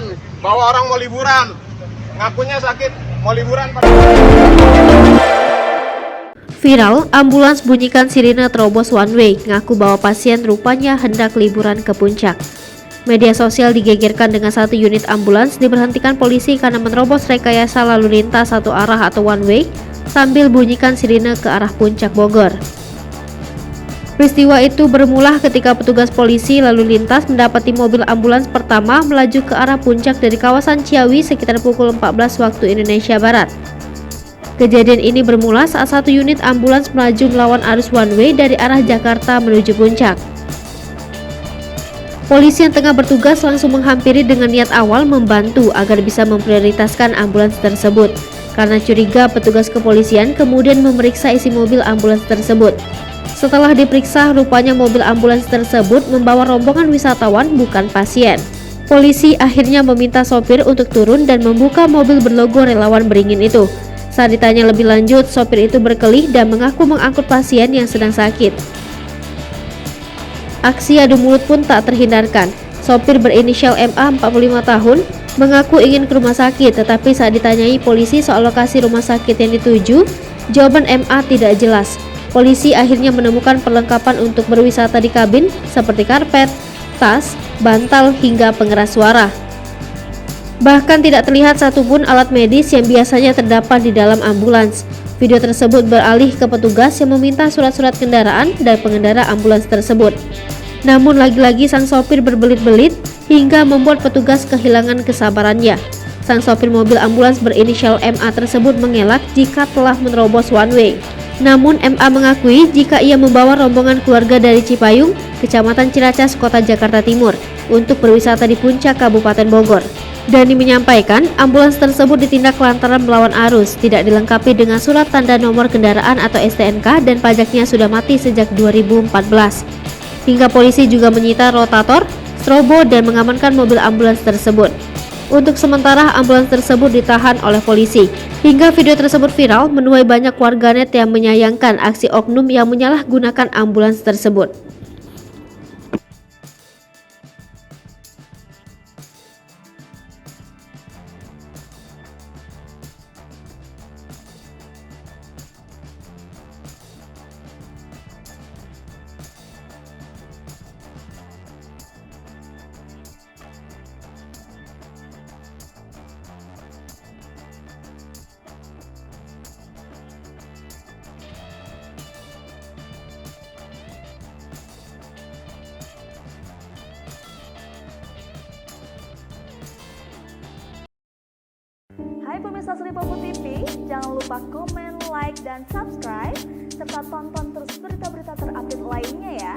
kecelakaan, bawa orang mau liburan, ngakunya sakit, mau liburan. Viral, ambulans bunyikan sirine terobos one way, ngaku bahwa pasien rupanya hendak liburan ke puncak. Media sosial digegerkan dengan satu unit ambulans diberhentikan polisi karena menerobos rekayasa lalu lintas satu arah atau one way sambil bunyikan sirine ke arah puncak Bogor. Peristiwa itu bermula ketika petugas polisi lalu lintas mendapati mobil ambulans pertama melaju ke arah puncak dari kawasan Ciawi sekitar pukul 14 waktu Indonesia Barat. Kejadian ini bermula saat satu unit ambulans melaju melawan arus one way dari arah Jakarta menuju puncak. Polisi yang tengah bertugas langsung menghampiri dengan niat awal membantu agar bisa memprioritaskan ambulans tersebut. Karena curiga, petugas kepolisian kemudian memeriksa isi mobil ambulans tersebut. Setelah diperiksa, rupanya mobil ambulans tersebut membawa rombongan wisatawan bukan pasien. Polisi akhirnya meminta sopir untuk turun dan membuka mobil berlogo Relawan Beringin itu. Saat ditanya lebih lanjut, sopir itu berkelih dan mengaku mengangkut pasien yang sedang sakit. Aksi adu mulut pun tak terhindarkan. Sopir berinisial MA 45 tahun mengaku ingin ke rumah sakit, tetapi saat ditanyai polisi soal lokasi rumah sakit yang dituju, jawaban MA tidak jelas. Polisi akhirnya menemukan perlengkapan untuk berwisata di kabin seperti karpet, tas, bantal hingga pengeras suara. Bahkan tidak terlihat satupun alat medis yang biasanya terdapat di dalam ambulans. Video tersebut beralih ke petugas yang meminta surat-surat kendaraan dan pengendara ambulans tersebut. Namun lagi-lagi sang sopir berbelit-belit hingga membuat petugas kehilangan kesabarannya. Sang sopir mobil ambulans berinisial MA tersebut mengelak jika telah menerobos one way. Namun MA mengakui jika ia membawa rombongan keluarga dari Cipayung, Kecamatan Ciracas, Kota Jakarta Timur, untuk berwisata di puncak Kabupaten Bogor. Dhani menyampaikan ambulans tersebut ditindak lantaran melawan arus, tidak dilengkapi dengan surat tanda nomor kendaraan atau STNK dan pajaknya sudah mati sejak 2014. Hingga polisi juga menyita rotator, strobo dan mengamankan mobil ambulans tersebut. Untuk sementara ambulans tersebut ditahan oleh polisi. Hingga video tersebut viral menuai banyak warganet yang menyayangkan aksi oknum yang menyalahgunakan ambulans tersebut. Hai pemirsa Sri Popo TV, jangan lupa komen, like, dan subscribe, serta tonton terus berita-berita terupdate lainnya ya.